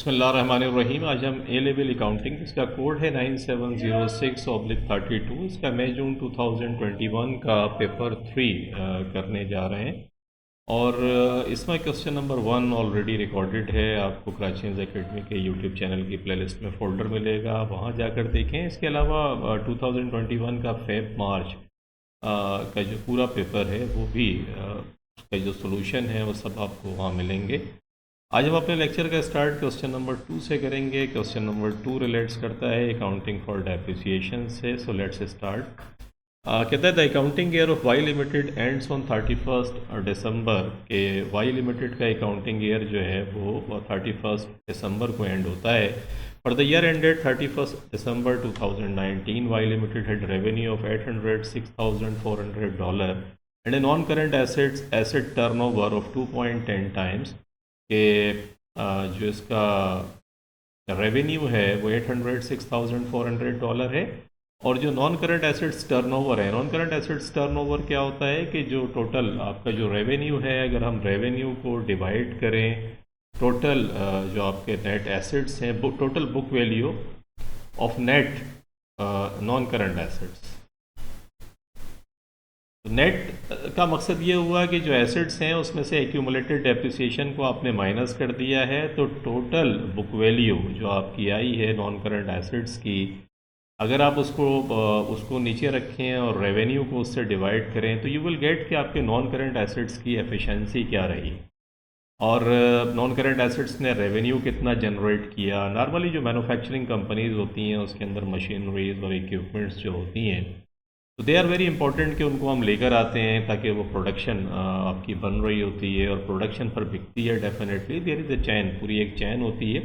बिस्मिल्लाहिर्रहमानिर्रहीम। आज हम ए लेवल अकाउंटिंग, इसका कोड है 9706/32। इसका मई जून 2021 का पेपर 3 करने जा रहे हैं। और इसमें क्वेश्चन नंबर 1 ऑलरेडी रिकॉर्डेड है। आपको कराचीज एकेडमी के यूट्यूब चैनल की प्लेलिस्ट में फ़ोल्डर मिलेगा, वहाँ जाकर देखें। इसके अलावा 2021 का फेब मार्च का जो पूरा पेपर है वो भी उसका जो सोल्यूशन है वो सब आपको वहाँ मिलेंगे। आज हम अपने लेक्चर का स्टार्ट क्वेश्चन नंबर 2 से करेंगे। क्वेश्चन नंबर 2 रिलेट्स करता है अकाउंटिंग फॉर डेप्रिसिएशन से। So let's start. कहता है the accounting year of Y limited ends on 31 December के। वाई लिमिटेड का अकाउंटिंग ईयर जो है वो 31 दिसंबर को एंड होता है। For the year ended 31 December 2019 Y limited had revenue of $806,400 and a non current asset turnover of 2.10 times. कि जो इसका रेवेन्यू है वो $806,400 है। और जो नॉन करंट एसेट्स टर्नओवर है, नॉन करंट एसेट्स टर्नओवर क्या होता है कि जो टोटल आपका जो रेवेन्यू है, अगर हम रेवेन्यू को डिवाइड करें टोटल जो आपके नेट एसेट्स हैं, total book value of net non current assets. Net का मकसद ये हुआ कि जो एसेट्स हैं उसमें से एक्यूमुलेटेड डेप्रिसिएशन को आपने माइनस कर दिया है, तो टोटल बुक वैल्यू जो आपकी आई है नॉन करंट एसेट्स की, अगर आप उसको नीचे रखें और रेवेन्यू को उससे डिवाइड करें तो यू विल गेट कि आपके नॉन करंट एसेट्स की एफिशिएंसी क्या रही और नॉन करंट एसेट्स ने रेवेन्यू कितना जनरेट किया। नॉर्मली जो मैन्युफैक्चरिंग कंपनीज होती हैं उसके अंदर मशीनरीज और इक्विपमेंट्स जो होती हैं तो दे आर वेरी इंपॉर्टेंट कि उनको हम लेकर आते हैं ताकि वो प्रोडक्शन आपकी बन रही होती है और प्रोडक्शन पर बिकती है। डेफिनेटली देयर इज़ अ चैन, पूरी एक चैन होती है।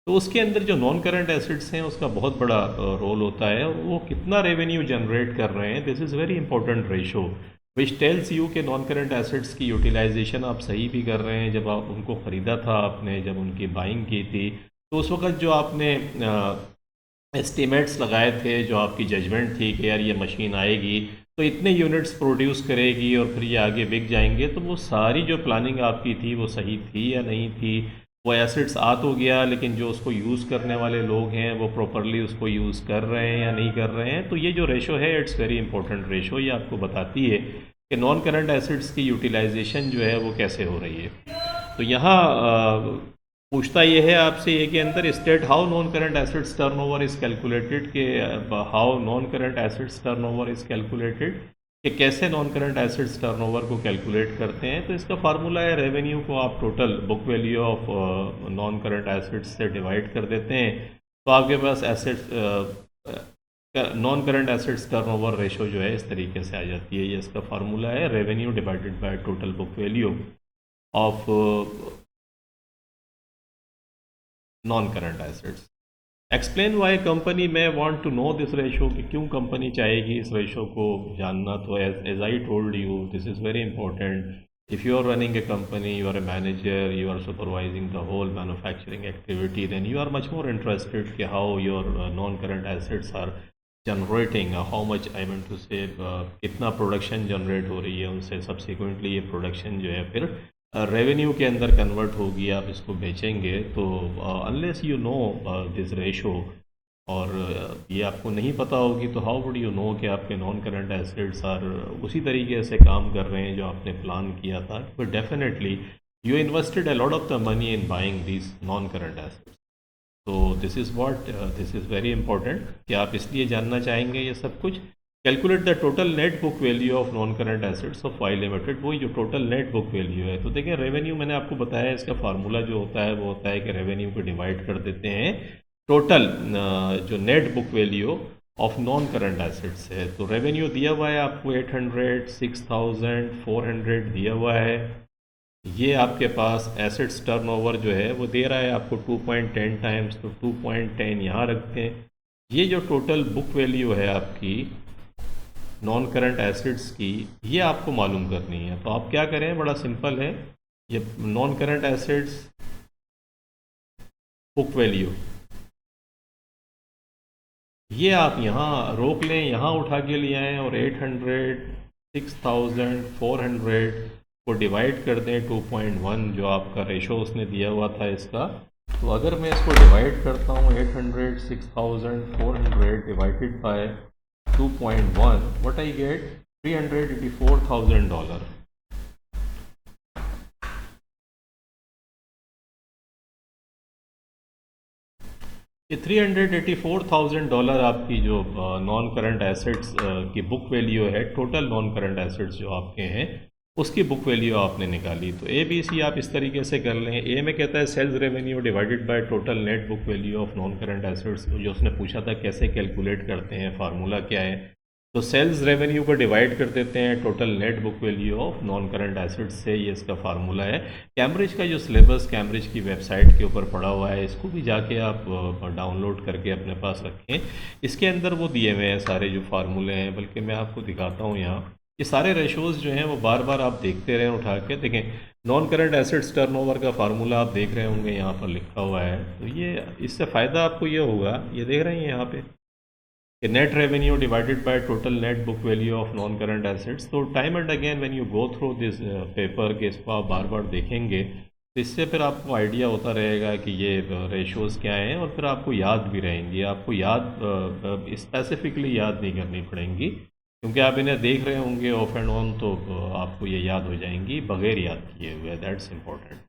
तो उसके अंदर जो नॉन करंट एसेट्स हैं उसका बहुत बड़ा रोल होता है। वो कितना रेवेन्यू जनरेट कर रहे हैं, this is very important ratio which tells you कि नॉन करंट एसेट्स की यूटिलाइजेशन आप सही भी कर रहे हैं। जब आप उनको ख़रीदा था आपने, जब उनकी बाइंग की थी, तो उस वक्त जो आपने एस्टिमेट्स लगाए थे, जो आपकी जजमेंट थी कि यार ये मशीन आएगी तो इतने यूनिट्स प्रोड्यूस करेगी और फिर ये आगे बिक जाएंगे, तो वो सारी जो प्लानिंग आपकी थी वो सही थी या नहीं थी। वो एसेट्स आ तो गया लेकिन जो उसको यूज़ करने वाले लोग हैं वो प्रॉपरली उसको यूज़ कर रहे हैं या नहीं कर रहे हैं। तो ये जो रेशो है इट्स वेरी इंपॉर्टेंट रेशो। ये आपको बताती है कि नॉन करंट एसेट्स की यूटिलाइजेशन जो है वो कैसे हो रही है। तो यहाँ पूछता ये है आपसे ये के अंदर state how non current assets turnover is calculated, कि how non current assets turnover is calculated, कि कैसे नॉन करंट एसेट्स टर्नओवर को कैलकुलेट करते हैं। तो इसका फार्मूला है रेवेन्यू को आप total book value of non current assets से डिवाइड कर देते हैं तो आपके पास assets non current assets turnover ratio जो है इस तरीके से आ जाती है। ये इसका फार्मूला है revenue divided by total book value of non current assets. Explain why company may want to know this ratio, कि क्यों कंपनी चाहेगी इस रेशो को जानना। तो as I told you this is very important. If you are running a company, you are a manager, you are supervising the whole manufacturing activity, then you are much more interested कि how your non current assets are generating, how much I mean to say कितना production generate हो रही है उनसे। Subsequently ये production जो है फिर रेवेन्यू के अंदर कन्वर्ट होगी, आप इसको बेचेंगे। तो unless you know this ratio और ये आपको नहीं पता होगी तो हाउ वुड यू नो कि आपके नॉन करंट एसेट्स आर उसी तरीके से काम कर रहे हैं जो आपने प्लान किया था। But definitely you invested a lot of the money in buying this non current assets. तो दिस इज़ वेरी इंपॉर्टेंट कि आप इसलिए जानना चाहेंगे ये सब कुछ। Calculate the total net book value of non current assets of Y limited, वही जो टोटल नेट बुक वैल्यू है। तो देखिए रेवेन्यू मैंने आपको बताया, इसका फार्मूला जो होता है वो होता है कि रेवेन्यू को डिवाइड कर देते हैं टोटल जो net book value of non current assets है। तो रेवेन्यू दिया हुआ है आपको 806,400 दिया हुआ है। ये आपके पास एसेट्स टर्नओवर जो है वो दे रहा है आपको 2.10 टाइम्स, तो 2.10 यहाँ रखते हैं। ये जो टोटल बुक वैल्यू है आपकी नॉन करंट एसेट्स की, ये आपको मालूम करनी है। तो आप क्या करें, बड़ा सिंपल है। ये non current assets book value ये आप यहाँ रोक लें, यहाँ उठा के ले आएँ और 806,400 को डिवाइड कर दें 2.1 जो आपका रेशो उसने दिया हुआ था इसका, तो अगर मैं इसको डिवाइड करता हूँ 800 6400 divided by 2.1, what I get $384,000। ये $384,000 आपकी जो नॉन करंट एसेट्स की बुक वैल्यू है, टोटल नॉन करंट एसेट्स जो आपके हैं उसकी बुक वैल्यू आपने निकाली। तो ए बी सी आप इस तरीके से कर लें। ए में कहता है sales revenue divided by total net book value of non current assets, जो उसने पूछा था कैसे कैलकुलेट करते हैं, फार्मूला क्या है। तो सेल्स रेवेन्यू को डिवाइड कर देते हैं total net book value of non current assets से, ये इसका फार्मूला है। कैम्ब्रिज का जो सिलेबस कैम्ब्रिज की वेबसाइट के ऊपर पड़ा हुआ है, इसको भी जाके आप डाउनलोड करके अपने पास रखें। इसके अंदर वो दिए हुए हैं सारे जो फार्मूले हैं, बल्कि मैं आपको दिखाता हूँ यहाँ। ये सारे रेशोज़ जो हैं वो बार बार आप देखते रहें उठा के। देखें, नॉन करंट एसेट्स टर्नओवर का फार्मूला आप देख रहे होंगे यहाँ पर लिखा हुआ है। तो ये इससे फ़ायदा आपको ये होगा, ये देख रहे हैं यहाँ पे कि net revenue divided by total net book value of non current assets. तो time and again when you go through this paper के इसको आप बार बार देखेंगे तो इससे फिर आपको आइडिया होता रहेगा कि ये रेशोज़ क्या हैं, और फिर आपको याद भी रहेंगी। आपको याद स्पेसिफिकली याद नहीं करनी पड़ेंगी, क्योंकि आप इन्हें देख रहे होंगे ऑफ एंड ऑन, तो आपको ये याद हो जाएंगी बगैर याद किए हुए। दैट्स इम्पोर्टेंट,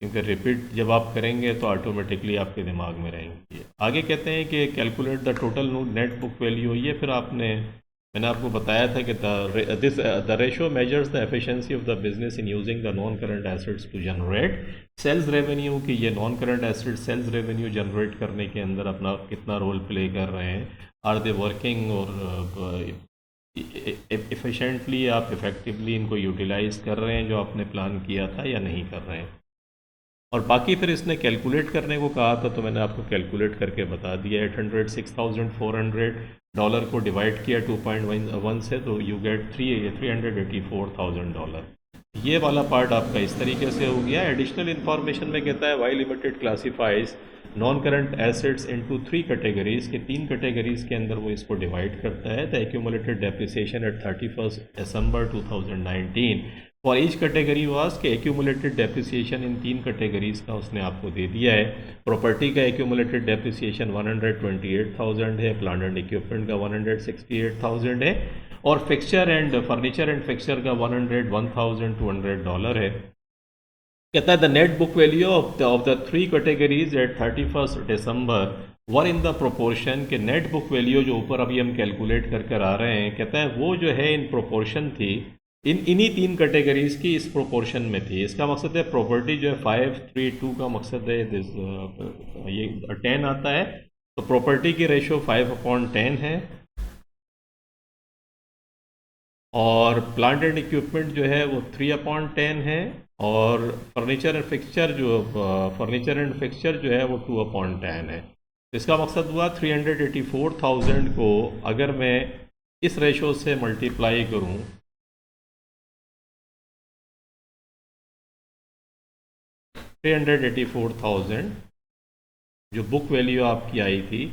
क्योंकि रिपीट जब आप करेंगे तो ऑटोमेटिकली आपके दिमाग में रहेंगी। आगे कहते हैं कि calculate the total net book value. ये फिर मैंने आपको बताया था कि the ratio measures the efficiency of the business in using the non current assets to generate sales revenue. कि ये non current assets sales revenue generate करने के अंदर अपना कितना रोल प्ले कर रहे हैं। आर दे वर्किंग, और एफिशिएंटली आप इफ़ेक्टिवली इनको यूटिलाइज़ कर रहे हैं जो आपने प्लान किया था, या नहीं कर रहे हैं। और बाकी फिर इसने कैलकुलेट करने को कहा था, तो मैंने आपको कैलकुलेट करके बता दिया। $806,400 को डिवाइड किया 2.1 से, तो यू गेट $384,000। ये वाला पार्ट आपका इस तरीके से हो गया। एडिशनल इन्फॉर्मेशन में कहता है Y limited classifies non current assets into 3 categories, के 3 कैटेगरीज के अंदर वो इसको डिवाइड करता है। The accumulated depreciation eight 31 December 2019 for each category was के एक्यूमुलेटेड डेप्रिसिएशन इन 3 कैटेगरीज का उसने आपको दे दिया है। प्रॉपर्टी का एक्यूमुलेटेड डेप्रिसिएशन 128,000 है, प्लांट एंड इक्विपमेंट का 168,000 है, और fixture and furniture and fixture का $101,200 है। कहता है the net book value of the 3 categories at 31 December were in the proportion के नेट बुक वैल्यू जो ऊपर अभी हम कैलकुलेट कर आ रहे हैं, कहता है वो जो है इन प्रोपोर्शन थी, इन्हीं 3 कैटेगरीज की इस प्रोपोर्शन में थी। इसका मकसद है प्रॉपर्टी जो है 532 का मकसद है ये 10 आता है, तो प्रॉपर्टी की रेशो 5/10 है, और प्लांट एंड इक्विपमेंट जो है वो 3/10 है, और फर्नीचर एंड फिक्सचर जो है वो 2/10 है। इसका मकसद हुआ 384,000 को अगर मैं इस रेशो से मल्टीप्लाई करूं, 384,000 जो बुक वैल्यू आपकी आई थी,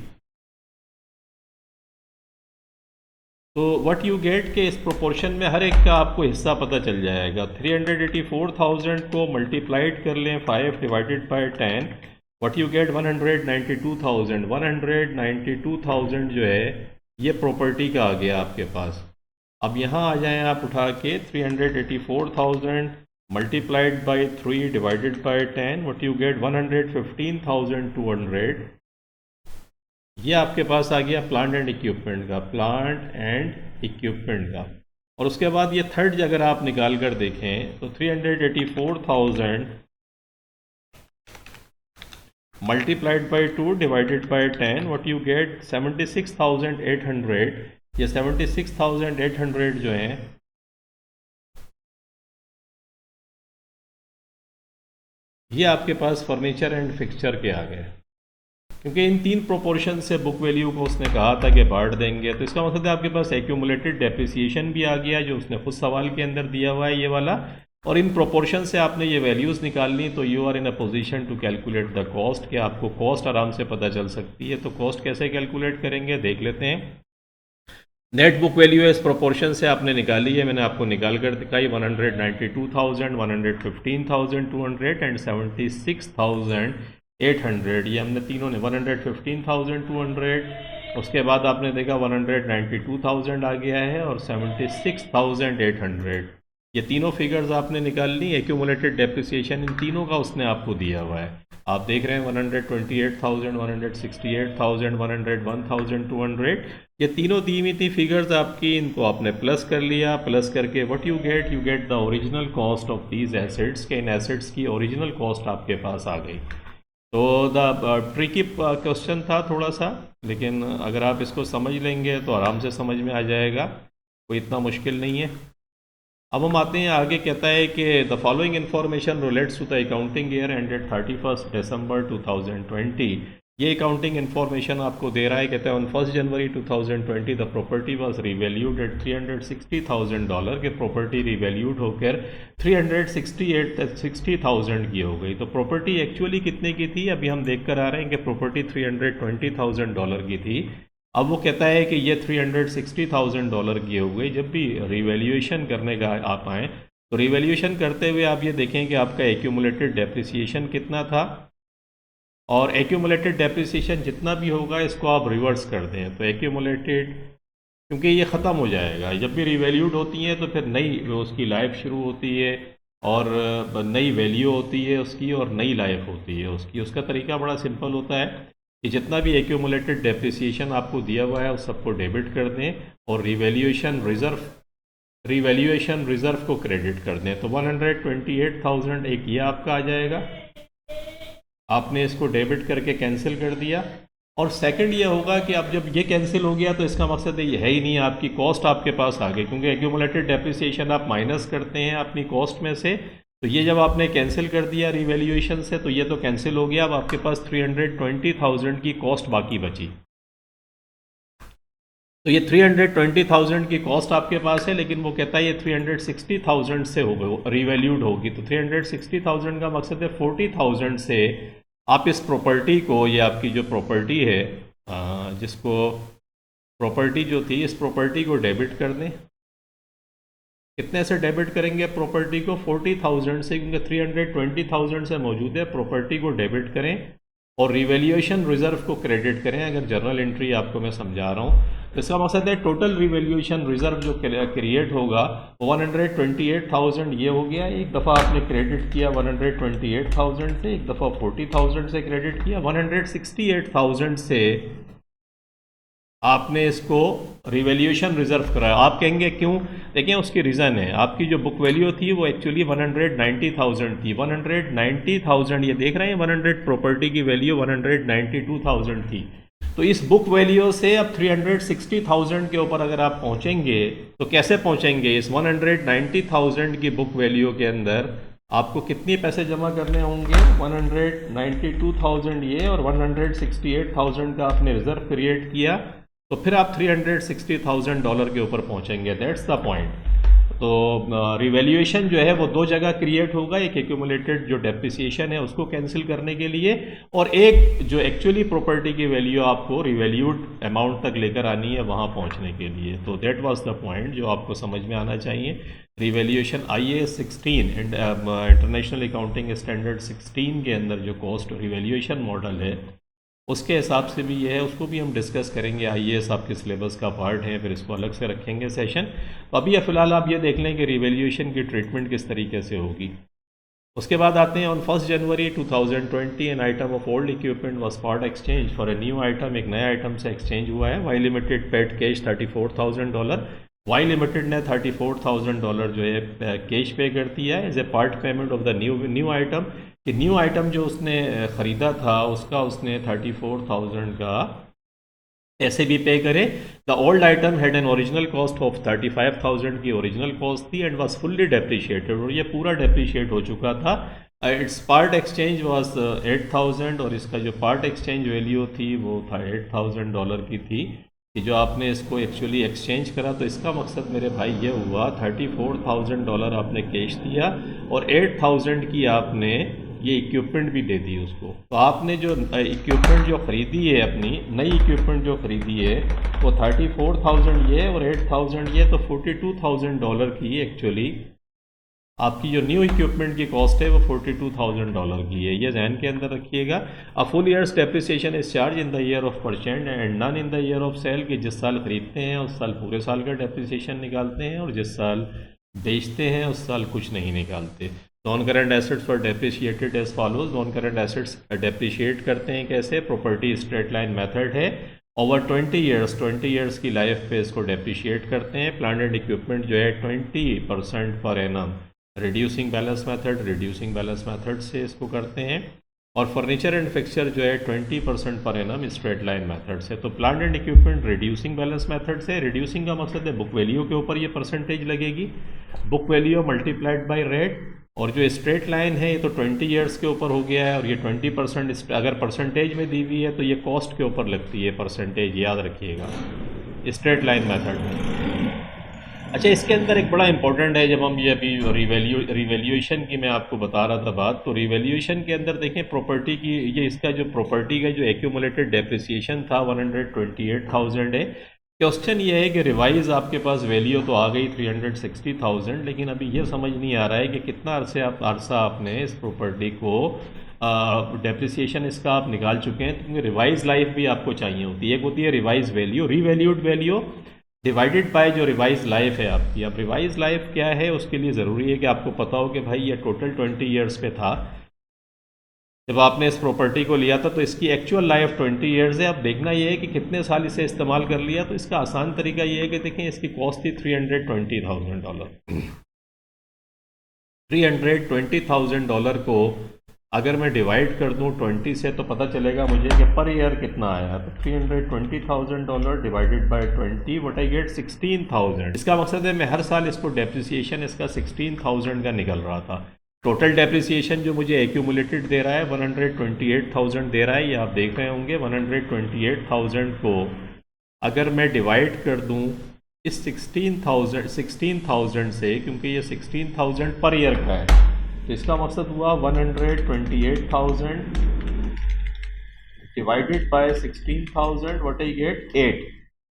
तो व्हाट यू गेट के इस प्रोपोर्शन में हर एक का आपको हिस्सा पता चल जाएगा। 384,000 को मल्टीप्लाइड कर लें 5 divided by 10, what you get 192,000। 192,000 जो है ये प्रॉपर्टी का आ गया आपके पास। अब यहाँ आ जाएं आप उठा के 384,000 multiplied by 3 divided by 10, what you get 115,200। ये आपके पास आ गया प्लांट एंड इक्विपमेंट का। और उसके बाद ये थर्ड अगर आप निकाल कर देखें तो 384,000 multiplied by 2 divided by 10, what you get 76,800। ये 76,800 जो हैं ये आपके पास फर्नीचर एंड फिक्सचर के आ गए, क्योंकि इन 3 प्रोपोर्शन से बुक वैल्यू को उसने कहा था कि बांट देंगे। तो इसका मतलब है आपके पास एक्यूमुलेटेड डेप्रिसिएशन भी आ गया जो उसने खुद सवाल के अंदर दिया हुआ है ये वाला, और इन प्रोपोर्शन से आपने ये वैल्यूज़ निकाल ली, तो you are in a position to calculate the cost, कि आपको कॉस्ट आराम से पता चल सकती है। तो कॉस्ट कैसे कैलकुलेट करेंगे देख लेते हैं। नेट बुक वैल्यू इस प्रोपोर्शन से आपने निकाली है, मैंने आपको निकाल कर दिखाई। 192,000, 115,200 एंड 76,000 800, ये हमने तीनों ने 115,200, उसके बाद आपने देखा 192,000 आ गया है और 76,800। ये तीनों फिगर्स आपने निकाल ली। एक्यूमुलेटेड डेप्रिसिएशन इन तीनों का उसने आपको दिया हुआ है। आप देख रहे हैं 128,000, 168,000, 101,200, ये तीनों दी हुई थी फिगर्स आपकी। इनको आपने प्लस कर लिया। प्लस करके what you get the original cost of these assets के इन एसेट्स की ओरिजिनल कॉस्ट आपके पास आ गई। तो द ट्रिकी क्वेश्चन था थोड़ा सा, लेकिन अगर आप इसको समझ लेंगे तो आराम से समझ में आ जाएगा, कोई इतना मुश्किल नहीं है। अब हम आते हैं आगे। कहता है कि the following information relates to the accounting year ended 31 December 2020। ये अकाउंटिंग इन्फॉर्मेशन आपको दे रहा है। कहता है on 1 January 2020 the property was revalued at $360,000 के प्रॉपर्टी रिवैल्यूड होकर 360,000 की हो गई। तो प्रॉपर्टी एक्चुअली कितने की थी अभी हम देख कर आ रहे हैं कि प्रॉपर्टी $320,000 की थी। अब वो कहता है कि ये $360,000 की हो गई। जब भी रिवैल्यूएशन करने का आप आएँ तो रिवैल्यूएशन करते हुए आप ये देखें कि आपका एक्यूमुलेटेड डेप्रिसिएशन कितना था, और एक्यूमुलेटेड डेप्रिसिएशन जितना भी होगा इसको आप रिवर्स कर दें। तो एक्यूमुलेटेड, क्योंकि ये ख़त्म हो जाएगा जब भी रिवैल्यूड होती हैं तो फिर नई उसकी लाइफ शुरू होती है और नई वैल्यू होती है उसकी और नई लाइफ होती है उसकी। उसका तरीका बड़ा सिंपल होता है कि जितना भी एक्यूमुलेटेड डेप्रिसिएशन आपको दिया हुआ है उस सबको डेबिट कर दें और रिवैल्यूएशन रिज़र्व को क्रेडिट कर दें। तो 128,000 एक ये आपका आ जाएगा। आपने इसको डेबिट करके कैंसिल कर दिया। और सेकंड ये होगा कि अब जब ये कैंसिल हो गया तो इसका मकसद ये है ही नहीं, आपकी कॉस्ट आपके पास आ गई, क्योंकि एक्यूमुलेटेड डेप्रिसिएशन आप माइनस करते हैं अपनी कॉस्ट में से। तो ये जब आपने कैंसिल कर दिया रिवैल्यूएशन से तो ये तो कैंसिल हो गया। अब आपके पास 320,000 की कॉस्ट बाकी बची। तो ये 320,000 की कॉस्ट आपके पास है, लेकिन वो कहता है ये 360,000 से हो रिवैल्यूड होगी। तो 360,000 का मकसद है 40,000 से आप इस प्रॉपर्टी को, ये आपकी जो प्रॉपर्टी है जिसको प्रॉपर्टी जो थी इस प्रॉपर्टी को डेबिट कर दें। कितने से डेबिट करेंगे प्रॉपर्टी को? 40,000 से, क्योंकि 320,000 से मौजूद है। प्रॉपर्टी को डेबिट करें और रिवैल्यूएशन रिज़र्व को क्रेडिट करें। अगर जर्नल एंट्री आपको मैं समझा रहा हूँ तो इसका मकसद है टोटल रिवैल्यूएशन रिज़र्व जो क्रिएट होगा 128,000 ये हो गया। एक दफ़ा आपने क्रेडिट किया 128,000 से, एक दफ़ा 40,000 से क्रेडिट किया, 168,000 से आपने इसको रिवैल्यूएशन रिज़र्व कराया। आप कहेंगे क्यों? देखिए उसकी रीज़न है। आपकी जो बुक वैल्यू थी वो एक्चुअली 190,000 थी। 190,000 ये देख रहे हैं 100 प्रॉपर्टी की वैल्यू 192,000 थी। तो इस बुक वैल्यू से अब 360,000 के ऊपर अगर आप पहुंचेंगे तो कैसे पहुंचेंगे? इस 190,000 की बुक वैल्यू के अंदर आपको कितने पैसे जमा करने होंगे? 192,000 ये और 168,000 का आपने रिजर्व क्रिएट किया, तो फिर आप $360,000 के ऊपर पहुंचेंगे। That's the point. तो रिवैल्यूएशन जो है वो दो जगह क्रिएट होगा, एक एक्यूमुलेटेड जो डेप्रिसिएशन है उसको कैंसिल करने के लिए, और एक जो एक्चुअली प्रॉपर्टी की वैल्यू आपको रिवैल्यूड अमाउंट तक लेकर आनी है वहाँ पहुँचने के लिए। तो दैट वाज द पॉइंट जो आपको समझ में आना चाहिए। Revaluation IAS 16 international accounting standard 16 के अंदर जो कॉस्ट रिवैल्यूएशन मॉडल है उसके हिसाब से भी ये है, उसको भी हम डिस्कस करेंगे। IAS आपके सिलेबस का पार्ट है, फिर इसको अलग से रखेंगे सेशन। तो अभी फ़िलहाल आप ये देख लें कि रिवैल्यूएशन की ट्रीटमेंट किस तरीके से होगी। उसके बाद आते हैं on 1 January 2020 an item of old equipment was part exchange for a new item. एक नया आइटम से एक्सचेंज हुआ है। Y limited paid cash $34,000। Y limited ने $34,000 जो है कैश पे करती है as a part payment of the new item. कि न्यू आइटम जो उसने ख़रीदा था उसका उसने 34,000 का ऐसे भी पे करे। The old item had an original cost of 35,000 की ओरिजिनल कॉस्ट थी एंड वाज फुल्ली डेप्रिशिएटेड, और ये पूरा डेप्रिशिएट हो चुका था। इट्स पार्ट एक्सचेंज वाज 8,000 और इसका जो पार्ट एक्सचेंज वैल्यू थी वो था $8,000 की थी। कि जो आपने इसको एक्चुअली एक्सचेंज करा तो इसका मकसद मेरे भाई ये हुआ $34,000 आपने कैश दिया और 8,000 की आपने ये इक्विपमेंट भी दे दी उसको। तो आपने जो इक्विपमेंट जो ख़रीदी है अपनी नई इक्विपमेंट जो ख़रीदी है वो 34,000 ये और 8,000 ये, तो $42,000 की एक्चुअली आपकी जो न्यू इक्विपमेंट की कॉस्ट है वो $42,000 की है, ये जहन के अंदर रखिएगा। A full year's depreciation is charge in the year of purchase and none in the year of sale, कि जिस साल खरीदते हैं उस साल पूरे साल का डेप्रिसिएशन निकालते हैं और जिस साल बेचते हैं उस साल कुछ नहीं निकालते। Non current assets for depreciated as follows. Non current assets depreciate करते हैं कैसे? प्रॉपर्टी स्ट्रेट लाइन मेथड है, ओवर 20 ईयर्स की लाइफ पे इसको डेप्रिशिएट करते हैं। प्लांट एंड इक्विपमेंट जो है 20% per annum reducing balance method से इसको करते हैं। और फर्नीचर एंड फिक्सचर जो है 20% per annum straight line method से। तो plant and equipment reducing balance method से, रिड्यूसिंग का मकसद है बुक वैल्यू के ऊपर ये परसेंटेज लगेगी, book value multiplied by rate. और जो स्ट्रेट लाइन है ये तो 20 ईयर्स के ऊपर हो गया है, और ये 20% अगर परसेंटेज में दी हुई है तो ये कॉस्ट के ऊपर लगती है परसेंटेज, याद रखिएगा स्ट्रेट लाइन मेथड में। अच्छा, इसके अंदर एक बड़ा इंपॉर्टेंट है, जब हम ये अभी रिवैल्यूएशन की मैं आपको बता रहा था बात, तो रिवैल्यूएशन के अंदर देखें प्रॉपर्टी की, ये इसका जो प्रॉपर्टी का जो एक्यूमुलेटेड डेप्रिसिएशन था 128,000 है। क्वेश्चन ये है कि रिवाइज आपके पास वैल्यू तो आ गई 360,000, लेकिन अभी ये समझ नहीं आ रहा है कि कितना अरसा आपने इस प्रॉपर्टी को डेप्रिसिएशन इसका आप निकाल चुके हैं, क्योंकि रिवाइज लाइफ भी आपको चाहिए होती है। एक होती है revise value, revalued value divided by जो रिवाइज लाइफ है आपकी। अब रिवाइज लाइफ क्या है, उसके लिए ज़रूरी है कि आपको पता हो कि भाई ये टोटल 20 ईयर्स पे था जब आपने इस प्रॉपर्टी को लिया था, तो इसकी एक्चुअल लाइफ 20 ईयर्स है। अब देखना ये है कि कितने साल इसे इस्तेमाल कर लिया। तो इसका आसान तरीका ये है कि देखें, इसकी कॉस्ट थी $320,000। $320,000 को अगर मैं डिवाइड कर दूं 20 से, तो पता चलेगा मुझे कि पर ईयर कितना आया। तो $320,000 divided by 20, what I get 16,000। इसका मकसद है मैं हर साल इसको डेप्रिसिएशन इसका 16,000 का निकल रहा था। टोटल डेप्रिसिएशन जो मुझे एक्यूमुलेटेड दे रहा है 128,000 दे रहा है, ये आप देख रहे होंगे। 128,000 को अगर मैं डिवाइड कर दूं इस 16,000 से, क्योंकि ये 16,000 पर ईयर का है, तो इसका मकसद हुआ 128,000 divided by 16,000, what I get 8।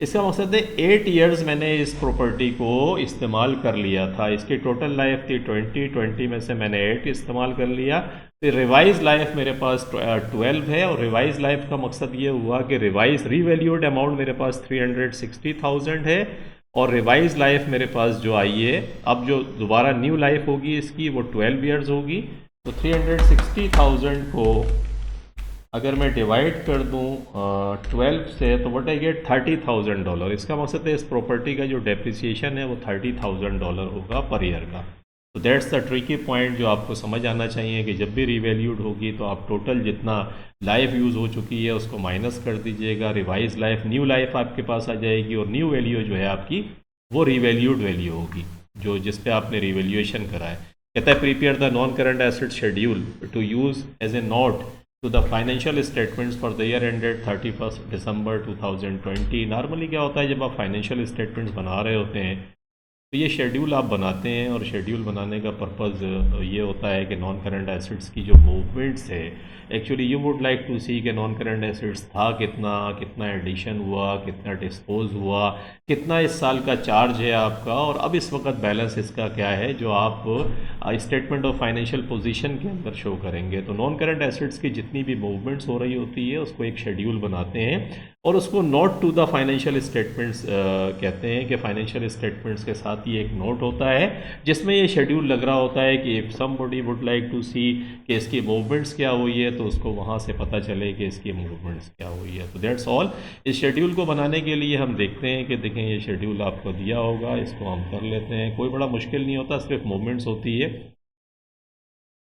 इसका मकसद है 8 ईयर्स मैंने इस प्रॉपर्टी को इस्तेमाल कर लिया था। इसकी टोटल लाइफ थी 20 में से मैंने 8 इस्तेमाल कर लिया। फिर रिवाइज लाइफ मेरे पास 12 है, और रिवाइज लाइफ का मकसद ये हुआ कि रीवैल्यूड अमाउंट मेरे पास 360,000 है, और रिवाइज लाइफ मेरे पास जो आई है, अब जो दोबारा न्यू लाइफ होगी इसकी वो 12 ईयर्स होगी। तो 360,000 को अगर मैं डिवाइड कर दूं 12 से, तो व्हाट आई गेट $30,000। इसका मकसद है इस प्रॉपर्टी का जो डेप्रिसिएशन है वो $30,000 होगा पर ईयर का। तो दैट्स द ट्रिकी पॉइंट जो आपको समझ आना चाहिए कि जब भी रीवैल्यूड होगी तो आप टोटल जितना लाइफ यूज़ हो चुकी है उसको माइनस कर दीजिएगा। रिवाइज लाइफ, न्यू लाइफ आपके पास आ जाएगी, और न्यू वैल्यू जो है आपकी वो रीवैल्यूड वैल्यू होगी जो जिस पे आपने रिवैल्यूएशन करा है। कहता है prepare the non current asset schedule to use as a note to the financial statements for the year ended 31 December 2020। Normally क्या होता है, जब आप फाइनेंशियल स्टेटमेंट्स बना रहे होते हैं तो ये शेड्यूल आप बनाते हैं, और शेड्यूल बनाने का पर्पज़ ये होता है कि नॉन करंट एसेट्स की जो मूवमेंट्स है, actually you would like to see कि नॉन करंट एसेट्स था कितना एडिशन हुआ, कितना डिस्पोज हुआ, कितना इस साल का चार्ज है आपका, और अब इस वक्त बैलेंस इसका क्या है जो आप स्टेटमेंट ऑफ फाइनेंशियल पोजीशन के अंदर शो करेंगे। तो नॉन करंट एसेट्स की जितनी भी मूवमेंट्स हो रही होती है उसको एक शेड्यूल बनाते हैं, और उसको note to the financial statements कहते हैं कि फाइनेंशियल स्टेटमेंट्स के साथ ही एक नोट होता है जिसमें ये शेड्यूल लग रहा होता है कि if somebody would like to see कि इसकी मूवमेंट्स क्या हुई है, तो उसको वहाँ से पता चले कि इसकी मूवमेंट्स क्या हुई है। तो दैट्स ऑल। इस शेड्यूल को बनाने के लिए हम देखते हैं कि देखें ये शेड्यूल आपको दिया होगा, इसको हम कर लेते हैं। कोई बड़ा मुश्किल नहीं होता, सिर्फ मूवमेंट्स होती है।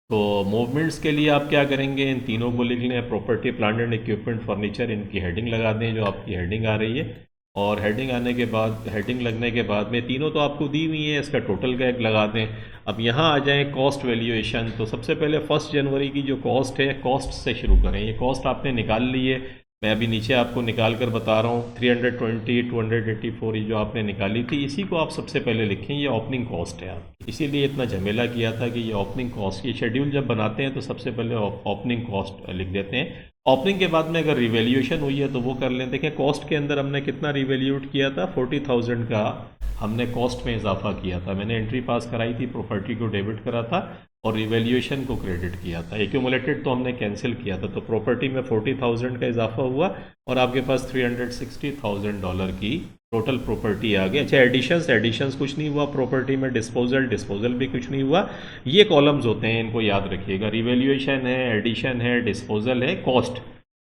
तो मूवमेंट्स के लिए आप क्या करेंगे, इन तीनों को लिख लें, property plant and equipment furniture, इनकी हेडिंग लगा दें जो आपकी हेडिंग आ रही है, और हेडिंग आने के बाद, हेडिंग लगने के बाद में तीनों तो आपको दी हुई है, इसका टोटल का एक लगा दें। अब यहाँ आ जाएं कॉस्ट वैल्यूएशन। तो सबसे पहले 1 जनवरी की जो कॉस्ट है, कॉस्ट से शुरू करें। ये कॉस्ट आपने निकाल ली है, मैं अभी नीचे आपको निकाल कर बता रहा हूँ। 320, 284 ये जो आपने निकाली थी, इसी को आप सबसे पहले लिखें, ये ओपनिंग कॉस्ट है आपकी। इसीलिए इतना झमेला किया था कि ये ओपनिंग कॉस्ट, ये शेड्यूल जब बनाते हैं तो सबसे पहले ओपनिंग कॉस्ट लिख देते हैं। ओपनिंग के बाद में अगर रिवैल्यूएशन हुई है तो वो कर लें। देखें कॉस्ट के अंदर हमने कितना रिवैल्यूट किया था, 40,000 का हमने कॉस्ट में इजाफा किया था। मैंने एंट्री पास कराई थी, प्रॉपर्टी को डेबिट करा था और रिवैल्यूएशन को क्रेडिट किया था। एक्यूमुलेटेड तो हमने कैंसिल किया था, तो प्रॉपर्टी में 40,000 का इजाफा हुआ और आपके पास $360,000 की टोटल प्रॉपर्टी आ गई। अच्छा, एडिशंस कुछ नहीं हुआ प्रॉपर्टी में, डिस्पोजल भी कुछ नहीं हुआ। ये कॉलम्स होते हैं, इनको याद रखिएगा। रिवैल्यूएशन है, एडिशन है, डिस्पोजल है, कॉस्ट,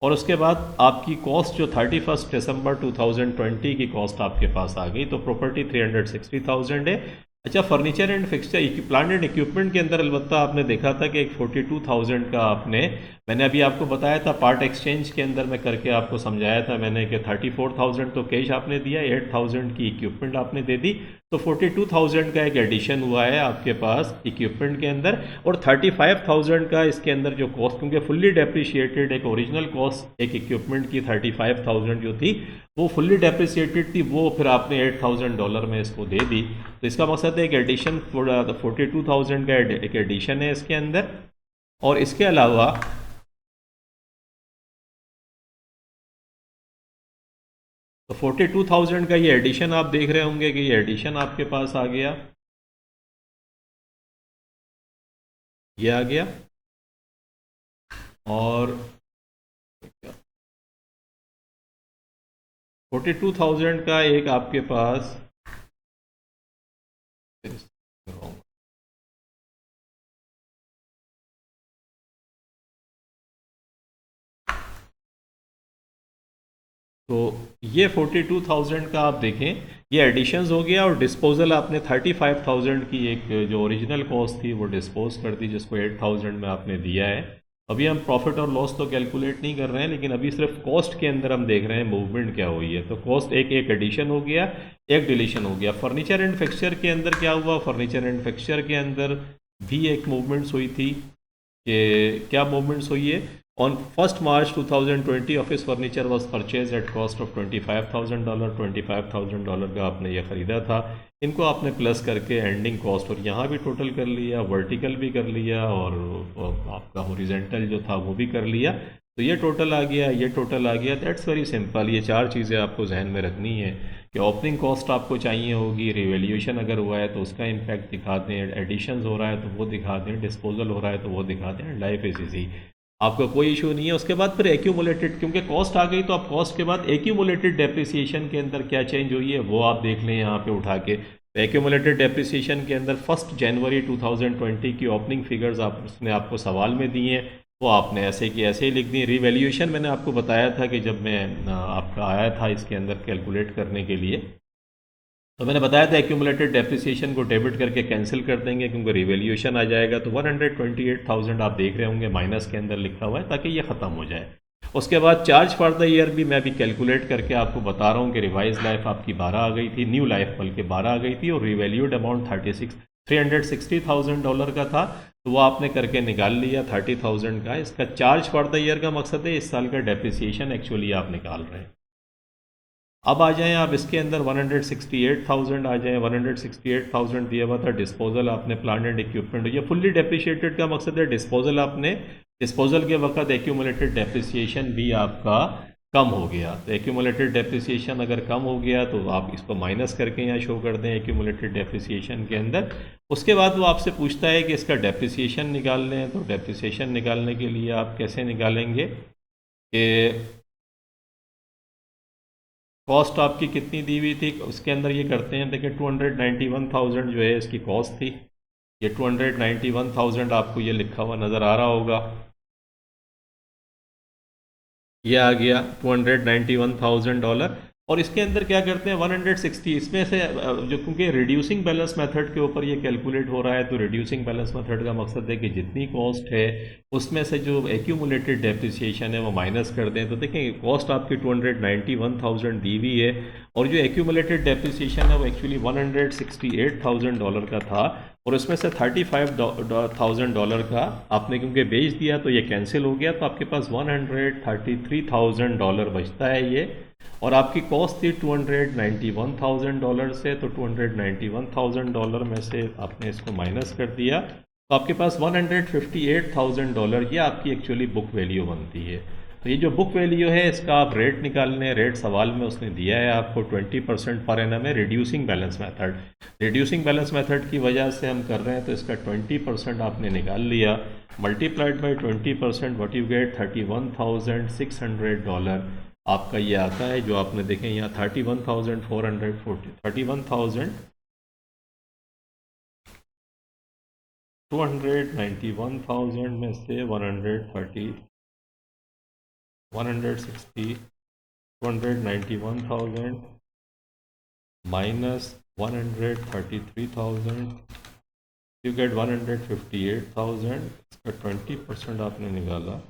और उसके बाद आपकी कॉस्ट जो 31 दिसंबर 2020 की कॉस्ट आपके पास आ गई, तो प्रॉपर्टी 360,000 है। अच्छा, furniture and fixture plant and equipment के अंदर अलबत्ता आपने देखा था कि एक 42,000 का मैंने अभी आपको बताया था पार्ट एक्सचेंज के अंदर में करके आपको समझाया था मैंने कि 34,000 तो कैश आपने दिया, 8,000 की इक्विपमेंट आपने दे दी, तो 42,000 का एक एडिशन हुआ है आपके पास इक्विपमेंट के अंदर। और 35,000 का इसके अंदर जो कॉस्ट, क्योंकि फुल्ली डेप्रिशिएटेड एक ओरिजिनल कॉस्ट एक इक्विपमेंट की 35,000 जो थी वो फुल्ली डेप्रिसिएटेड थी, वो फिर आपने $8,000 में इसको दे दी। तो इसका मकसद है एक एडिशन, 42,000 का एक एडिशन है इसके अंदर। और इसके अलावा तो 42,000 का ये एडिशन आप देख रहे होंगे कि ये एडिशन आपके पास आ गया, ये आ गया। और 42,000 का एक आपके पास तो ये 42,000 का आप देखें, ये एडिशंस हो गया। और डिस्पोजल आपने 35,000 की एक जो ओरिजिनल कॉस्ट थी वो डिस्पोज कर दी, जिसको 8,000 में आपने दिया है। अभी हम प्रॉफिट और लॉस तो कैलकुलेट नहीं कर रहे हैं, लेकिन अभी सिर्फ कॉस्ट के अंदर हम देख रहे हैं मूवमेंट क्या हुई है। तो कॉस्ट एक एडिशन हो गया, एक डिलीशन हो गया। फर्नीचर एंड फिक्सचर के अंदर क्या हुआ, फर्नीचर एंड फिक्सचर के अंदर भी एक मूवमेंट्स हुई थी कि क्या मूवमेंट्स हुई है। On 1st March 2020, office furniture was purchased at cost of $25,000। $25,000 का आपने ये ख़रीदा था। इनको आपने प्लस करके एंडिंग कॉस्ट, और यहाँ भी टोटल कर लिया, वर्टिकल भी कर लिया और आपका हॉरिजेंटल जो था वो भी कर लिया। तो ये टोटल आ गया, ये टोटल आ गया। That's very simple. ये चार चीज़ें आपको जहन में रखनी है कि ओपनिंग कॉस्ट आपको चाहिए होगी, रिवैल्यूएशन अगर हुआ है तो उसका इम्पैक्ट दिखा दें, एडिशंस हो रहा है तो वो दिखा दें, डिस्पोजल हो रहा है तो वो दिखा दें। लाइफ इज ईजी, आपका कोई इशू नहीं है। उसके बाद फिर एक्यूमुलेटेड, क्योंकि कॉस्ट आ गई तो आप कॉस्ट के बाद एक्यूमुलेटेड डेप्रिसिएशन के अंदर क्या चेंज हुई है वो आप देख लें यहाँ पे उठा के। तो एक्यूमुलेटेड डेप्रिसिएशन के अंदर 1 जनवरी 2020 की ओपनिंग फिगर्स उसने आपको सवाल में दी हैं, वो आपने ऐसे की ऐसे ही लिख दी। रिवैल्यूएशन मैंने आपको बताया था कि जब मैं आपका आया था इसके अंदर कैलकुलेट करने के लिए, तो मैंने बताया था एक्यूमुलेटेड डेप्रिसिएशन को डेबिट करके कैंसिल कर देंगे, क्योंकि रिवैल्यूएशन आ जाएगा। तो 128,000 आप देख रहे होंगे माइनस के अंदर लिखा हुआ है, ताकि ये ख़त्म हो जाए। उसके बाद चार्ज फॉर द ईयर भी मैं भी कैलकुलेट करके आपको बता रहा हूँ कि रिवाइज लाइफ आपकी 12 आ गई थी, न्यू लाइफ बल्कि 12 आ गई थी, और रिवैल्यूड अमाउंट $360,000 का था। तो वो आपने करके निकाल लिया 30,000 का। इसका चार्ज फॉर द ईयर का मकसद है इस साल का डेप्रिसिएशन एक्चुअली आप निकाल रहे हैं। अब आ जाएं आप इसके अंदर 168,000 आ जाएं। 168,000 दिया हुआ था डिस्पोजल आपने प्लांट एंड इक्विपमेंट, ये फुल्ली डेप्रिशिएटेड का मकसद है डिस्पोजल आपने, डिस्पोजल के वक्त एक्यूमुलेटेड डेप्रिसिएशन भी आपका कम हो गया। तो एक्यूमुलेटेड डेप्रिसिएशन अगर कम हो गया तो आप इसको माइनस करके यहाँ शो कर दें एक्यूमुलेटेड डेप्रिसिएशन के अंदर। उसके बाद वो आपसे पूछता है कि इसका डेप्रिसिएशन निकालने हैं, तो डेप्रिसिएशन निकालने के लिए आप कैसे निकालेंगे कि कॉस्ट आपकी कितनी दी हुई थी, उसके अंदर ये करते हैं। देखिए 291,000 जो है इसकी कॉस्ट थी, ये 291,000 आपको ये लिखा हुआ नज़र आ रहा होगा, ये आ गया $291,000। और इसके अंदर क्या करते हैं 160, इसमें से जो क्योंकि रिड्यूसिंग बैलेंस मेथड के ऊपर ये कैलकुलेट हो रहा है, तो रिड्यूसिंग बैलेंस मेथड का मकसद है कि जितनी कॉस्ट है उसमें से जो एक्यूमुलेटेड डेप्रिसिएशन है वो माइनस कर दें। तो देखें कॉस्ट आपकी 291,000 दी हुई है, और जो एक्यूमुलेटेड डेप्रिसिएशन है वो एक्चुअली $168,000 का था, और उसमें से $35,000 का आपने क्योंकि बेच दिया तो ये कैंसिल हो गया, तो आपके पास $133,000 बचता है ये। और आपकी कॉस्ट थी $291,000 से, तो $291,000 में से आपने इसको माइनस कर दिया, तो आपके पास $158,000 ये आपकी एक्चुअली बुक वैल्यू बनती है। तो तो ये जो बुक वैल्यू है इसका आप रेट निकालने, रेट सवाल में उसने दिया है आपको 20% पर एनम है, reducing balance method. Reducing balance method की वजह से हम कर रहे हैं, तो इसका 20% आपने निकाल लिया, multiplied by 20%, what you get $31,600 आपका ये आता है। जो आपने देखें यहाँ 31,440, 291,000 में से 291,000 माइनस 133,000, यू गेट 158,000। इसका 20% आपने निकाला,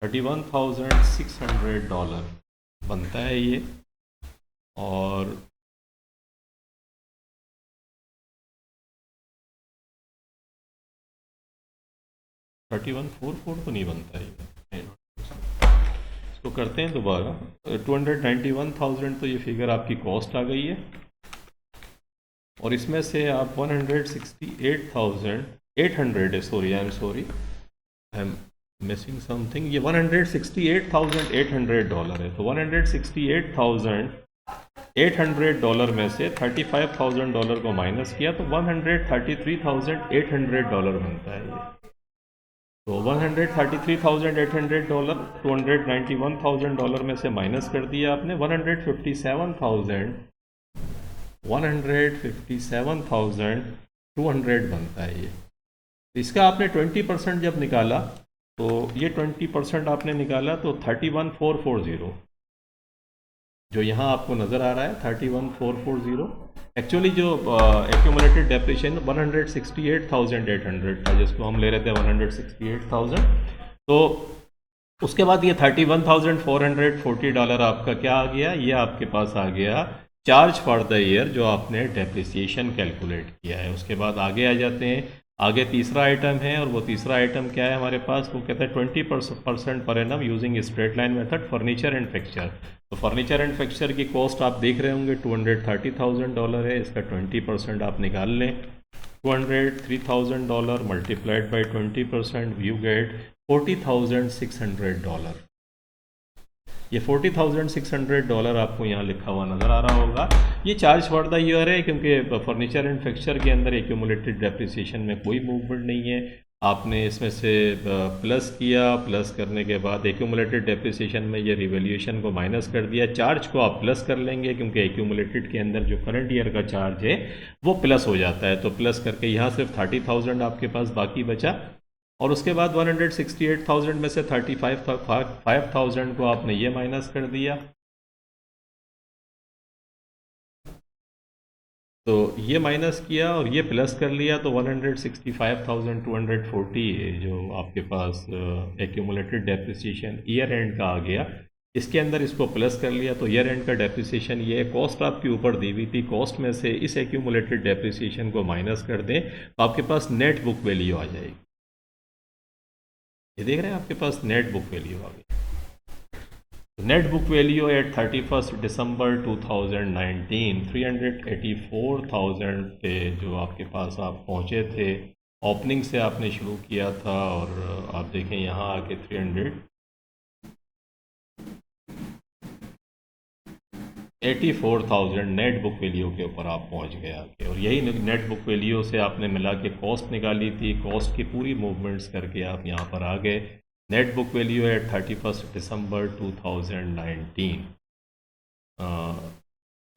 $31,600 बनता है ये। और $31,440 तो नहीं बनता है ये, इसको करते हैं दोबारा। 291,000 तो ये फिगर आपकी कॉस्ट आ गई है, और इसमें से आप 168,800 है, sorry I am missing something, ये $168,800 है। तो $168,800 में से $35,000 को माइनस किया तो $133,800 बनता है ये। तो $133,800 $291,000 में से माइनस कर दिया आपने, 157,200 बनता है ये। इसका आपने 20% जब निकाला, तो ये 20% आपने निकाला तो 31,440 जो यहाँ आपको नज़र आ रहा है, 31,440 एक्चुअली जो एक्यूमुलेटेड डेप्रिसिएशन 168,800 था, जिसको हम ले रहे थे 168,000। तो उसके बाद ये $31,440 आपका क्या आ गया, ये आपके पास आ गया चार्ज फॉर द ईयर जो आपने डेप्रिसिएशन कैलकुलेट किया है। उसके बाद आगे आ जाते हैं, आगे तीसरा आइटम है, और वो तीसरा आइटम क्या है हमारे पास, वो कहता है 20% per annum using straight line method furniture and fixture. तो फर्नीचर एंड फिक्सचर की कॉस्ट आप देख रहे होंगे $230,000 है, इसका 20% आप निकाल लें, $203,000 मल्टीप्लाइड बाई 20%, यू गेट $40,600। ये $40,600 आपको यहाँ लिखा हुआ नज़र आ रहा होगा। ये चार्ज फॉर द ईयर है, क्योंकि फर्नीचर एंड फिक्सचर के अंदर एक्यूमुलेटेड डेप्रिसिएशन में कोई मूवमेंट नहीं है। आपने इसमें से प्लस किया, प्लस करने के बाद एक्यूमुलेटेड डेप्रिसिएशन में ये रिवैल्यूएशन को माइनस कर दिया, चार्ज को आप प्लस कर लेंगे क्योंकि एक्यूमुलेटेड के अंदर जो करंट ईयर का चार्ज है वो प्लस हो जाता है। तो प्लस करके यहाँ सिर्फ 30,000 आपके पास बाकी बचा, और उसके बाद 168,000 में से 35,000 को आपने ये माइनस कर दिया, तो ये माइनस किया और ये प्लस कर लिया, तो 165,240 जो आपके पास एक्यूमुलेटेड डेप्रिसिएशन ईयर एंड का आ गया। इसके अंदर इसको प्लस कर लिया, तो ईयर एंड का डेप्रिसिएशन ये कॉस्ट आपके ऊपर दी हुई थी, कॉस्ट में से इस एक्यूमुलेटेड डेप्रिसिएशन को माइनस कर दें तो आपके पास नेट बुक वैल्यू आ जाएगी। ये देख रहे हैं आपके पास नेट बुक वैल्यू आ गई। Net book value eight 31 December 2019 384,000 पे जो आपके पास आप पहुंचे थे, ओपनिंग से आपने शुरू किया था, और आप देखें यहाँ आके 384,000 नेट बुक वैल्यू के ऊपर आप पहुंच गए आके। और यही नेट बुक वैल्यू से आपने मिला के कॉस्ट निकाली थी, कॉस्ट की पूरी मूवमेंट्स करके आप यहाँ पर आ गए। नेट बुक वैल्यू है 31 दिसंबर 2019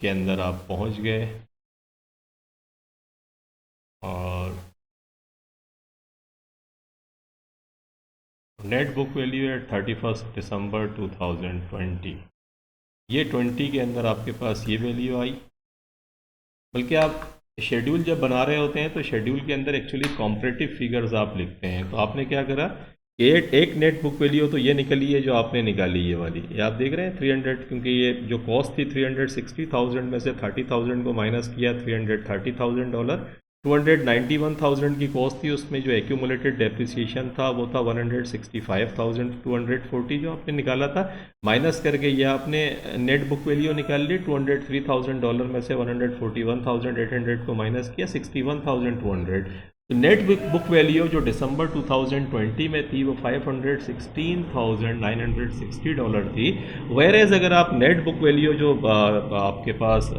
के अंदर आप पहुंच गए, और नेट बुक वैल्यू है 31 दिसंबर 2020। ये 20 के अंदर आपके पास ये वैल्यू आई। बल्कि आप शेड्यूल जब बना रहे होते हैं तो शेड्यूल के अंदर एक्चुअली कॉम्परेटिव फिगर्स आप लिखते हैं। तो आपने क्या करा, एक नेट बुक वैल्यू तो ये निकली है जो आपने निकाली, ये वाली, ये आप देख रहे हैं 300, क्योंकि ये जो कॉस्ट थी 360,000 में से 30,000 को माइनस किया, $330,000। 291,000 की कॉस्ट थी, उसमें जो एक्यूमुलेटेड डेप्रिसिएशन था वो था 165,240 जो आपने निकाला था, माइनस करके ये आपने नेट बुक वैल्यू निकाल ली। $203,000 में से 141,800 को माइनस किया, 61,200। तो नेट बुक वैल्यू जो दिसंबर 2020 में थी वो $516,960 थी। वेरेज अगर आप नेट बुक वैल्यू जो आपके पास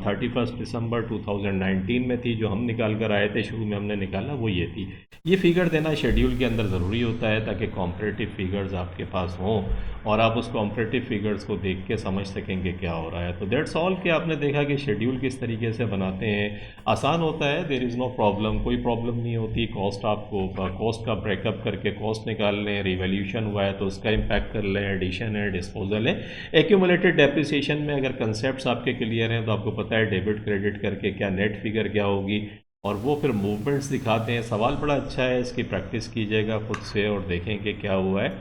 31 दिसंबर 2019 में थी, जो हम निकाल कर आए थे, शुरू में हमने निकाला, वो ये थी। ये फिगर देना शेड्यूल के अंदर ज़रूरी होता है ताकि कॉम्परेटिव फिगर्स आपके पास हों और आप उस कॉम्परेटिव फिगर्स को देख के समझ सकेंगे क्या हो रहा है। तो दैट्स ऑल कि आपने देखा कि शेड्यूल किस तरीके से बनाते हैं। आसान होता है, देयर इज़ नो प्रॉब्लम, कोई प्रॉब्लम नहीं होती। कॉस्ट आपको कॉस्ट का ब्रेकअप करके कॉस्ट निकाल लें, रिवैल्यूशन हुआ है तो उसका इम्पैक्ट कर लें, एडिशन है, डिस्पोजल है। एक्यूमुलेटेड डेप्रिसिएशन में अगर कंसेप्ट्स आपके क्लियर हैं तो आपको पता है डेबिट क्रेडिट करके क्या नेट फिगर क्या होगी, और वो फिर मूवमेंट्स दिखाते हैं। सवाल बड़ा अच्छा है, इसकी प्रैक्टिस कीजिएगा खुद से और देखें कि क्या हुआ है।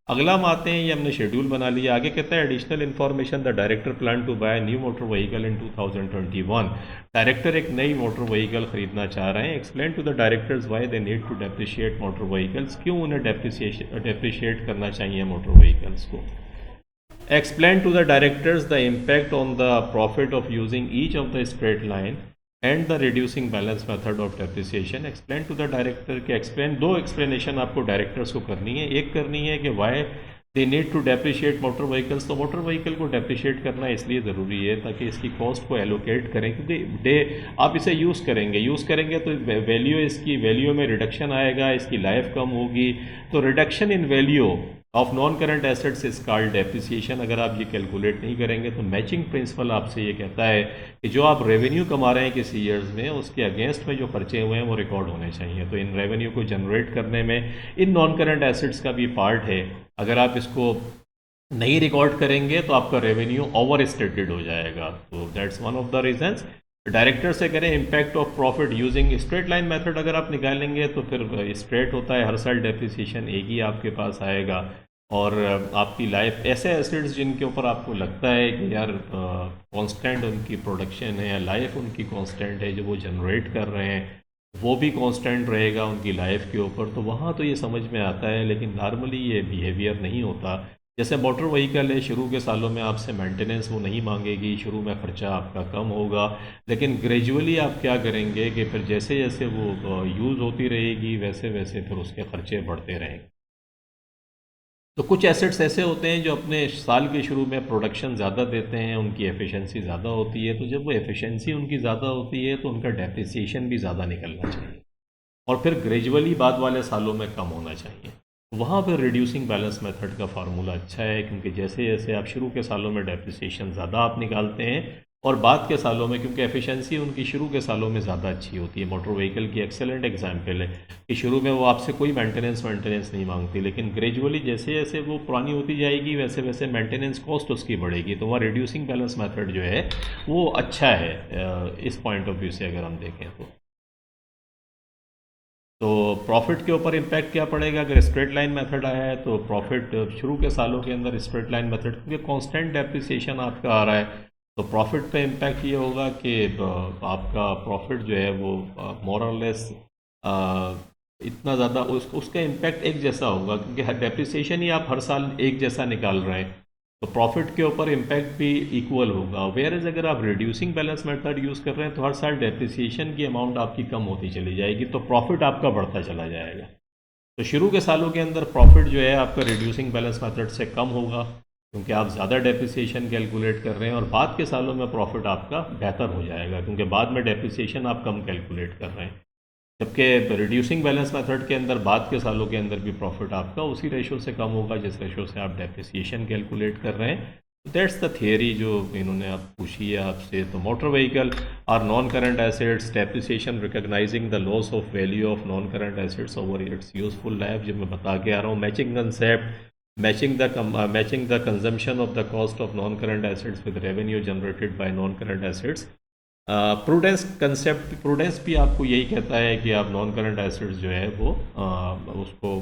अगला हम आते हैं, ये हमने शेड्यूल बना लिया। आगे कहता है additional information, the director plan to buy new motor vehicle in 2021। Director एक नई मोटर व्हीकल खरीदना चाह रहे हैं। Explain to the directors why they need to depreciate motor vehicles, क्यों उन्हें डेप्रिशिएट करना चाहिए मोटर व्हीकल्स को। Explain to the directors the impact on the profit of using each of the straight line and the reducing balance method of depreciation. Explain to the director कि explain, दो explanation आपको directors को करनी है। एक करनी है कि why they need to depreciate motor vehicles, तो motor vehicle को depreciate करना इसलिए ज़रूरी है ताकि इसकी cost को allocate करें, क्योंकि आप इसे यूज़ करेंगे तो वैल्यू, इसकी वैल्यू में रिडक्शन आएगा, इसकी लाइफ कम होगी। तो reduction in value of non current assets is called depreciation. अगर आप ये कैलकुलेट नहीं करेंगे तो मैचिंग प्रिंसिपल आपसे ये कहता है कि जो आप रेवेन्यू कमा रहे हैं किसी ईयर्स में, उसके अगेंस्ट में जो खर्चे हुए हैं वो रिकॉर्ड होने चाहिए। तो इन रेवेन्यू को जनरेट करने में इन नॉन करंट एसेट्स का भी पार्ट है। अगर आप इसको नहीं रिकॉर्ड करेंगे तो आपका रेवेन्यू ओवर स्टेटेड हो जाएगा। तो that's one of the reasons. Director से करें impact of profit using straight line method, अगर आप निकालेंगे तो फिर स्ट्रेट होता है, हर साल डेप्रिसिएशन एक ही आपके पास आएगा। और आपकी लाइफ, ऐसे एसेट्स जिनके ऊपर आपको लगता है कि यार कांस्टेंट उनकी प्रोडक्शन है या लाइफ उनकी कांस्टेंट है, जो वो जनरेट कर रहे हैं वो भी कांस्टेंट रहेगा उनकी लाइफ के ऊपर, तो वहाँ तो ये समझ में आता है। लेकिन नॉर्मली ये बिहेवियर नहीं होता। जैसे मोटर व्हीकल है, शुरू के सालों में आपसे मेंटेनेंस वो नहीं मांगेगी, शुरू में ख़र्चा आपका कम होगा, लेकिन ग्रेजुअली आप क्या करेंगे कि फिर जैसे जैसे वो यूज़ होती रहेगी वैसे वैसे फिर उसके ख़र्चे बढ़ते रहेंगे। तो कुछ एसेट्स ऐसे होते हैं जो अपने साल के शुरू में प्रोडक्शन ज़्यादा देते हैं, उनकी एफिशिएंसी ज़्यादा होती है। तो जब वो एफिशिएंसी उनकी ज़्यादा होती है तो उनका डेप्रिसिएशन भी ज़्यादा निकलना चाहिए और फिर ग्रेजुअली बाद वाले सालों में कम होना चाहिए। वहाँ पर रिड्यूसिंग बैलेंस मेथड का फार्मूला अच्छा है, क्योंकि जैसे जैसे आप शुरू के सालों में डेप्रिसिएशन ज़्यादा आप निकालते हैं और बाद के सालों में, क्योंकि एफिशिएंसी उनकी शुरू के सालों में ज़्यादा अच्छी होती है। मोटर व्हीकल की एक्सेलेंट एग्जांपल है कि शुरू में वो आपसे कोई मेंटेनेंस नहीं मांगती, लेकिन ग्रेजुअली जैसे जैसे वो पुरानी होती जाएगी वैसे वैसे मेंटेनेंस कॉस्ट उसकी बढ़ेगी। तो वहाँ रिड्यूसिंग बैलेंस मेथड जो है वो अच्छा है इस पॉइंट ऑफ व्यू से अगर हम देखें तो प्रॉफिट के ऊपर इम्पैक्ट क्या पड़ेगा। अगर स्ट्रेट लाइन मेथड आया है तो प्रॉफिट शुरू के सालों के अंदर स्ट्रेट लाइन मेथड, क्योंकि कांस्टेंट डेप्रिसिएशन आपका आ रहा है, तो प्रॉफिट पे इम्पैक्ट ये होगा कि आपका प्रॉफिट जो है वो मोर और लेस इतना ज़्यादा उसका इम्पैक्ट एक जैसा होगा, क्योंकि डेप्रिसिएशन ही आप हर साल एक जैसा निकाल रहे हैं, तो प्रॉफिट के ऊपर इम्पैक्ट भी इक्वल होगा। वेयर अगर आप रिड्यूसिंग बैलेंस मेथड यूज़ कर रहे हैं तो हर साल डेप्रिसिएशन की अमाउंट आपकी कम होती चली जाएगी, तो प्रॉफिट आपका बढ़ता चला जाएगा। तो शुरू के सालों के अंदर प्रॉफिट जो है आपका रिड्यूसिंग बैलेंस मेथड से कम होगा, क्योंकि आप ज़्यादा डेप्रिसिएशन कैलकुलेट कर रहे हैं, और बाद के सालों में प्रॉफिट आपका बेहतर हो जाएगा, क्योंकि बाद में डेप्रिसिएशन आप कम कैलकुलेट कर रहे हैं। जबकि रिड्यूसिंग बैलेंस मेथड के अंदर बाद के सालों के अंदर भी प्रॉफिट आपका उसी रेशो से कम होगा जिस रेशो से आप डेप्रिसिएशन कैलकुलेट कर रहे हैं। दैट्स द थियरी जो इन्होंने आप पूछी है आपसे। तो motor vehicle are non current assets, depreciation recognising the loss of value of non current assets over its useful life, जो मैं बता के आ रहा हूँ। Matching concept, matching the consumption of the cost of non current assets with revenue generated by non current assets. Prudence concept, prudence भी आपको यही कहता है कि आप नॉन करंट एसेट्स जो है वो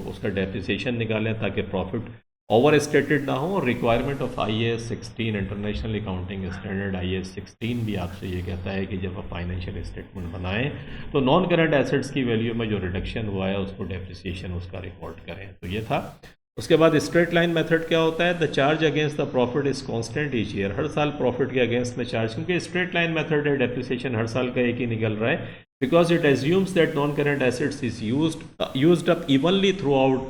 उसका डेप्रिसिएशन निकालें ताकि प्रॉफिट ओवर स्टेटेड ना हो। और requirement of IAS 16 international accounting standard IAS 16 भी आपसे ये कहता है कि जब आप फाइनेंशियल स्टेटमेंट बनाएं तो नॉन करंट एसेट्स की वैल्यू में जो रिडक्शन हुआ है उसको डेप्रिसिएशन उसका रिकॉर्ड करें। तो ये था। उसके बाद स्ट्रेट लाइन मेथड क्या होता है। The charge against the profit is constant each year, हर साल प्रॉफिट के अगेंस्ट में चार्ज, क्योंकि स्ट्रेट लाइन मेथड है, डेप्रिसिएशन हर साल का एक ही निकल रहा है, because it assumes that non-current assets is used up evenly throughout,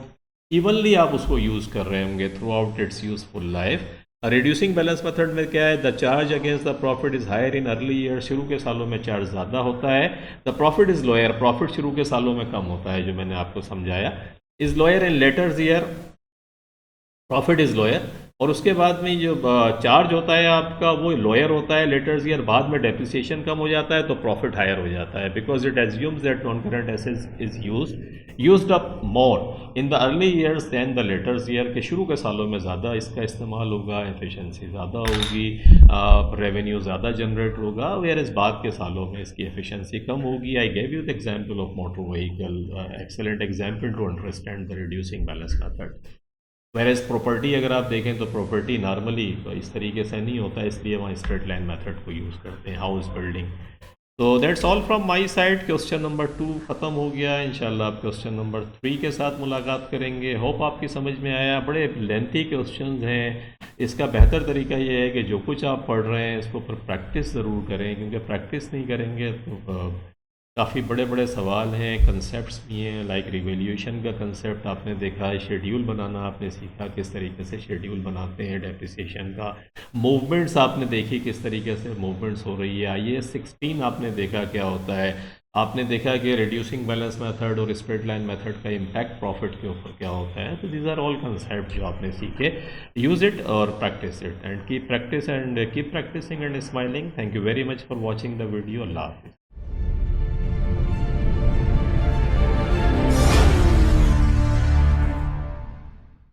evenly आप उसको यूज़ कर रहे होंगे throughout its useful life. Reducing balance method में क्या है, the charge against the profit is higher in early year, शुरू के सालों में चार्ज ज़्यादा होता है। The profit is lower, profit शुरू के सालों में कम होता है, जो मैंने आपको समझाया। Is lower in later year, profit is lower. और उसके बाद में जो चार्ज होता है आपका वो लोअर होता है लेटर्स ईयर, बाद में डेप्रिसिएशन कम हो जाता है तो प्रॉफिट हायर हो जाता है, because it assumes that non current assets is used up more in the early years than the latters year, के शुरू के सालों में ज़्यादा इसका इस्तेमाल होगा, एफिशिएंसी ज़्यादा होगी, रेवेन्यू ज़्यादा जनरेट होगा, वेयर इस बाद के सालों में इसकी एफिशिएंसी कम होगी। I gave you the example of motor vehicle, excellent example to understand the reducing balance method. Whereas property अगर आप देखें तो प्रॉपर्टी नॉर्मली तो इस तरीके से नहीं होता, इसलिए वहाँ स्ट्रेट लाइन मेथड को यूज़ करते हैं, हाउस बिल्डिंग। तो that's all from my side. Question number 2 ख़त्म हो गया। इंशाल्लाह आप क्वेश्चन नंबर 3 के साथ मुलाकात करेंगे। होप आपकी समझ में आया। बड़े लेंथी क्वेश्चंस हैं, इसका बेहतर तरीका ये है कि जो कुछ आप पढ़ रहे हैं इसको ऊपर प्रैक्टिस ज़रूर करें, क्योंकि प्रैक्टिस नहीं करेंगे तो काफ़ी बड़े बड़े सवाल हैं, कंसेप्ट्स भी हैं, लाइक रिवैल्यूएशन का कंसेप्ट आपने देखा है, शेड्यूल बनाना आपने सीखा, किस तरीके से शेड्यूल बनाते हैं डेप्रिसिएशन का, मूवमेंट्स आपने देखी किस तरीके से मूवमेंट्स हो रही है, IAS 16 आपने देखा क्या होता है, आपने देखा कि रिड्यूसिंग बैलेंस मेथड और स्प्रेड लाइन मेथड का इम्पैक्ट प्रॉफिट के ऊपर क्या होता है। तो दीज आर ऑल कंसेप्ट जो आपने सीखे। यूज़ इट और practise it and keep practising and smiling. Thank you very much for watching the video. अल्लाह हाफिज़।